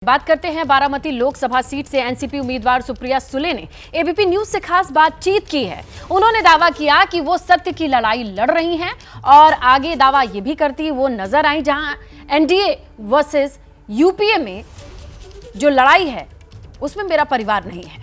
बात करते हैं बारामती लोकसभा सीट से एनसीपी उम्मीदवार सुप्रिया सुले ने एबीपी न्यूज से खास बातचीत की है। उन्होंने दावा किया कि वो सत्य की लड़ाई लड़ रही हैं और आगे दावा ये भी करती वो नजर आई जहां एनडीए वर्सेस यूपीए में जो लड़ाई है उसमें मेरा परिवार नहीं है।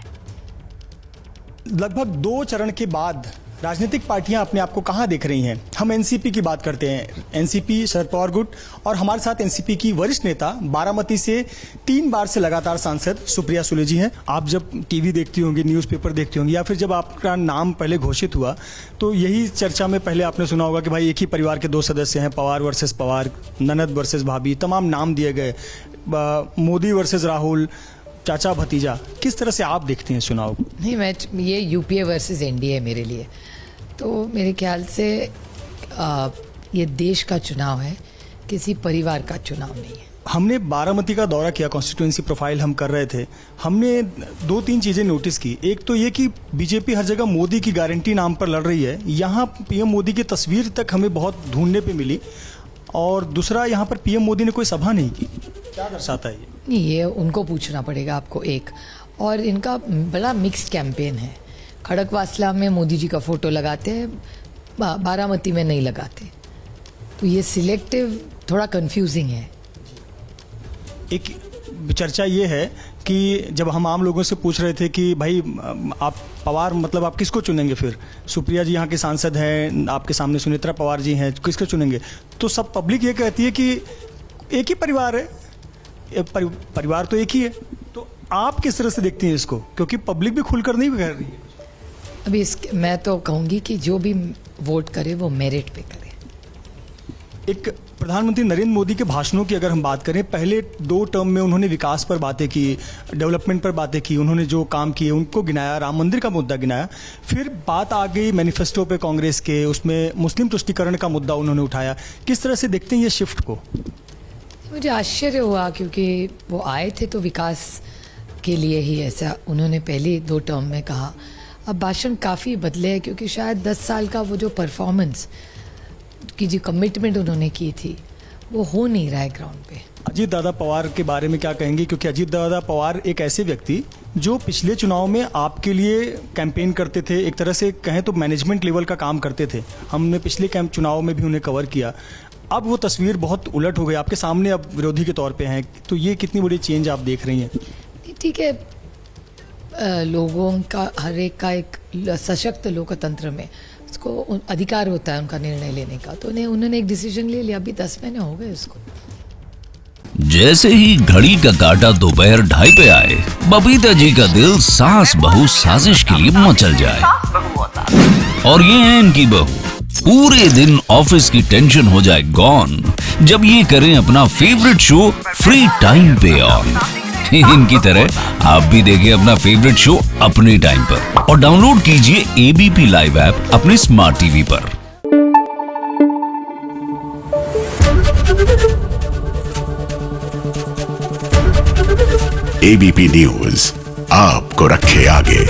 लगभग 2 चरण के बाद राजनीतिक पार्टियां अपने आप को कहां देख रही हैं। हम एनसीपी की बात करते हैं। एनसीपी शरद पवार गुट और हमारे साथ एनसीपी की वरिष्ठ नेता बारामती से 3 बार से लगातार सांसद सुप्रिया सुले जी हैं। आप जब टीवी देखती होंगी, न्यूज़पेपर देखती होंगी या फिर जब आपका नाम पहले घोषित हुआ तो यही चर्चा में पहले आपने सुना होगा कि भाई एक ही परिवार के 2 सदस्य हैं, पवार वर्सेस पवार, ननद वर्सेस भाभी, तमाम नाम दिए गए, मोदी वर्सेस राहुल, चाचा भतीजा। किस तरह से आप देखते हैं चुनाव को? नहीं, मैं ये यूपीए वर्सेस एनडीए मेरे लिए तो मेरे ख्याल से ये देश का चुनाव है, किसी परिवार का चुनाव नहीं है। हमने बारामती का दौरा किया, कॉन्स्टिट्यूएंसी प्रोफाइल हम कर रहे थे। हमने 2-3 चीज़ें नोटिस की। एक तो ये कि बीजेपी हर जगह मोदी की गारंटी नाम पर लड़ रही है। यहाँ पीएम मोदी की तस्वीर तक हमें बहुत ढूंढने पे मिली। और दूसरा, यहाँ पर पीएम मोदी ने कोई सभा नहीं की। क्या दर्शाता है ये? नहीं, ये उनको पूछना पड़ेगा आपको। एक और इनका बड़ा मिक्स्ड कैंपेन है। खड़कवासला में मोदी जी का फोटो लगाते हैं, बारामती में नहीं लगाते, तो ये सिलेक्टिव थोड़ा कंफ्यूजिंग है। एक चर्चा ये है कि जब हम आम लोगों से पूछ रहे थे कि भाई आप पवार मतलब आप किसको चुनेंगे, फिर सुप्रिया जी यहाँ के सांसद हैं, आपके सामने सुनेत्रा पवार जी हैं, किसको चुनेंगे, तो सब पब्लिक ये कहती है कि एक ही परिवार है, परिवार तो एक ही है। तो आप किस तरह से देखती हैं इसको, क्योंकि पब्लिक भी खुलकर नहीं कह रही है? अभी मैं तो कहूँगी कि जो भी वोट करे वो मेरिट पे करे। एक प्रधानमंत्री नरेंद्र मोदी के भाषणों की अगर हम बात करें, पहले 2 टर्म में उन्होंने विकास पर बातें की, डेवलपमेंट पर बातें की, उन्होंने जो काम किए उनको गिनाया, राम मंदिर का मुद्दा गिनाया। फिर बात आ गई मैनिफेस्टो पे कांग्रेस के, उसमें मुस्लिम तुष्टीकरण का मुद्दा उन्होंने उठाया। किस तरह से देखते हैं ये शिफ्ट को? मुझे आश्चर्य हुआ क्योंकि वो आए थे तो विकास के लिए ही ऐसा उन्होंने पहले 2 टर्म में कहा। अब भाषण काफ़ी बदले हैं क्योंकि शायद 10 साल का वो जो परफॉर्मेंस की जो कमिटमेंट उन्होंने की थी वो हो नहीं रहा है ग्राउंड पे। अजीत दादा पवार के बारे में क्या कहेंगे? क्योंकि अजीत दादा पवार एक ऐसे व्यक्ति जो पिछले चुनाव में आपके लिए कैंपेन करते थे, एक तरह से कहें तो मैनेजमेंट लेवल का काम करते थे। हमने पिछले चुनाव में भी उन्हें कवर किया। अब वो तस्वीर बहुत उलट हो गई, आपके सामने अब विरोधी के तौर पे हैं। तो ये कितनी बड़ी चेंज आप देख रही हैं? ठीक है, लोगों का हर एक का एक सशक्त लोकतंत्र में उसको अधिकार होता है उनका निर्णय लेने का, तो उन्होंने एक डिसीजन ले लिया। अभी 10 महीने हो गए उसको। जैसे ही घड़ी का काटा दोपहर 2:30 पे आए, बबीता जी का दिल सास बहू साजिश के लिए मचल जाए। और ये है इनकी बहू, पूरे दिन ऑफिस की टेंशन हो जाए गॉन जब ये करें अपना फेवरेट शो फ्री टाइम पे ऑन। इनकी तरह आप भी देखिए अपना फेवरेट शो अपने टाइम पर और डाउनलोड कीजिए एबीपी लाइव ऐप अपने स्मार्ट टीवी पर। एबीपी न्यूज आपको रखे आगे।